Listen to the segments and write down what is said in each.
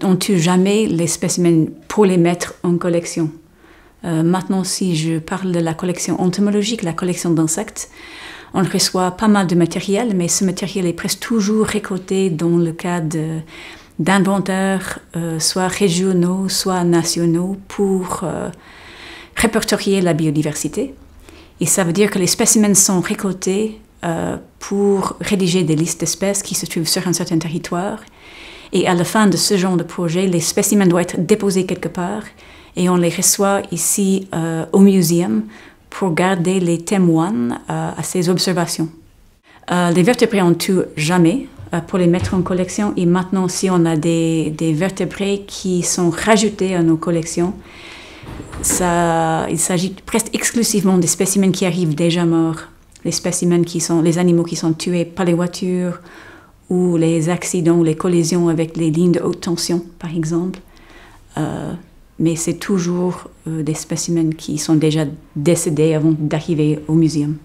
On ne tue jamais les spécimens pour les mettre en collection. Maintenant, si je parle de la collection entomologique, la collection d'insectes, on reçoit pas mal de matériel, mais ce matériel est presque toujours récolté dans le cadre d'inventaires, soit régionaux, soit nationaux, pour répertorier la biodiversité. Et ça veut dire que les spécimens sont récoltés pour rédiger des listes d'espèces qui se trouvent sur un certain territoire. Et à la fin de ce genre de projet, les spécimens doivent être déposés quelque part et on les reçoit ici au muséum pour garder les témoins à ces observations. Les vertébrés, on ne tue jamais pour les mettre en collection. Et maintenant, si on a des vertébrés qui sont rajoutés à nos collections, il s'agit presque exclusivement des spécimens qui arrivent déjà morts. Les animaux qui sont tués par les voitures, ou les accidents, ou les collisions avec les lignes de haute tension, par exemple. Mais c'est toujours des spécimens qui sont déjà décédés avant d'arriver au muséum.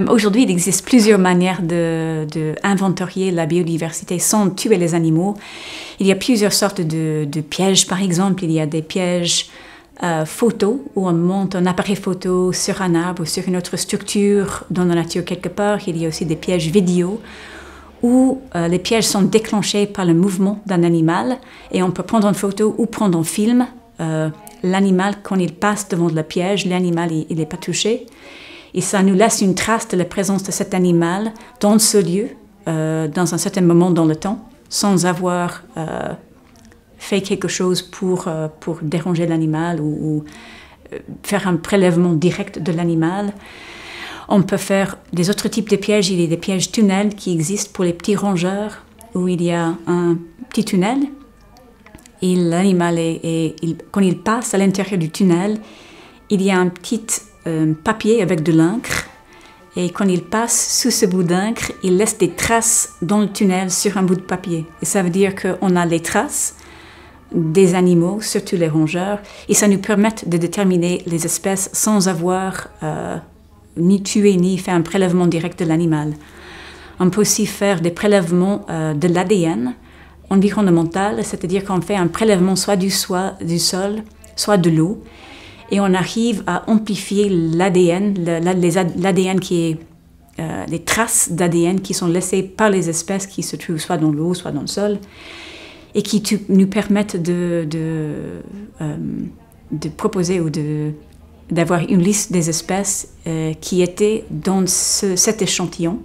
Aujourd'hui, il existe plusieurs manières d'inventorier la biodiversité sans tuer les animaux. Il y a plusieurs sortes de pièges, par exemple. Il y a des pièges photos, où on monte un appareil photo sur un arbre ou sur une autre structure dans la nature quelque part. Il y a aussi des pièges vidéo, où les pièges sont déclenchés par le mouvement d'un animal et on peut prendre une photo ou prendre un film. L'animal, quand il passe devant le piège, l'animal il n'est pas touché. Et ça nous laisse une trace de la présence de cet animal dans ce lieu, dans un certain moment dans le temps, sans avoir fait quelque chose pour déranger l'animal ou faire un prélèvement direct de l'animal. On peut faire des autres types de pièges. Il y a des pièges tunnels qui existent pour les petits rongeurs, où il y a un petit tunnel. Et l'animal, quand il passe à l'intérieur du tunnel, il y a un petit papier avec de l'encre. Et quand il passe sous ce bout d'encre, il laisse des traces dans le tunnel sur un bout de papier. Et ça veut dire qu'on a les traces des animaux, surtout les rongeurs, et ça nous permet de déterminer les espèces sans avoir ni tué ni fait un prélèvement direct de l'animal. On peut aussi faire des prélèvements de l'ADN environnemental, c'est-à-dire qu'on fait un prélèvement soit du sol, soit de l'eau, et on arrive à amplifier l'ADN, l'ADN qui est les traces d'ADN qui sont laissées par les espèces qui se trouvent soit dans l'eau, soit dans le sol, et qui nous permettent de proposer ou d'avoir une liste des espèces qui étaient dans cet échantillon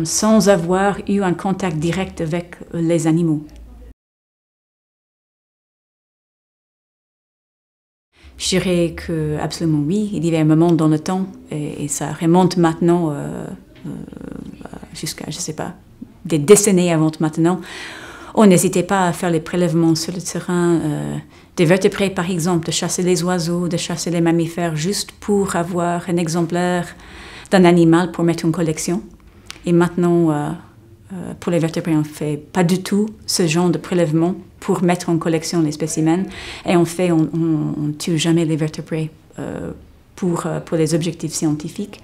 sans avoir eu un contact direct avec les animaux. Je dirais que absolument oui. Il y avait un moment dans le temps, et ça remonte maintenant jusqu'à, je ne sais pas, des décennies avant maintenant. On n'hésitait pas à faire les prélèvements sur le terrain des vertébrés, par exemple, de chasser les oiseaux, de chasser les mammifères, juste pour avoir un exemplaire d'un animal pour mettre en collection. Et maintenant, pour les vertébrés, on ne fait pas du tout ce genre de prélèvement pour mettre en collection les spécimens. Et on ne tue jamais les vertébrés pour les objectifs scientifiques.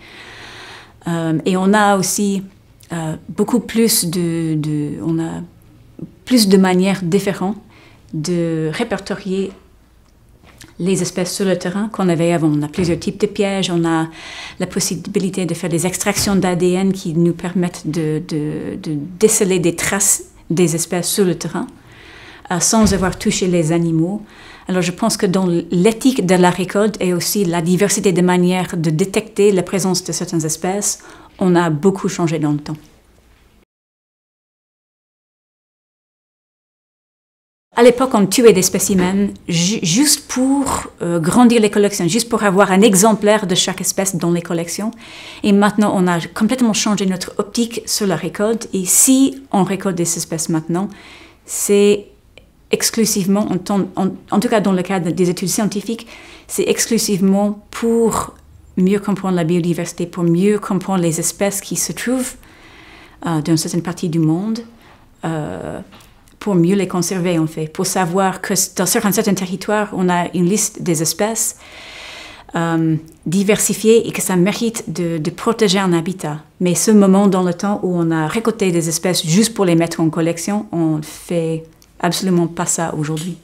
Et on a aussi beaucoup plus plus de manières différentes de répertorier les espèces sur le terrain qu'on avait avant. On a plusieurs types de pièges, on a la possibilité de faire des extractions d'ADN qui nous permettent de déceler des traces des espèces sur le terrain sans avoir touché les animaux. Alors je pense que dans l'éthique de la récolte et aussi la diversité de manières de détecter la présence de certaines espèces, on a beaucoup changé dans le temps. À l'époque, on tuait des spécimens juste pour grandir les collections, juste pour avoir un exemplaire de chaque espèce dans les collections. Et maintenant, on a complètement changé notre optique sur la récolte. Et si on récolte des espèces maintenant, c'est exclusivement, en tout cas dans le cadre des études scientifiques, c'est exclusivement pour mieux comprendre la biodiversité, pour mieux comprendre les espèces qui se trouvent dans une certaine partie du monde, pour mieux les conserver, en fait, pour savoir que sur un certain territoire, on a une liste des espèces diversifié et que ça mérite de protéger un habitat. Mais ce moment dans le temps où on a récolté des espèces juste pour les mettre en collection, on ne fait absolument pas ça aujourd'hui.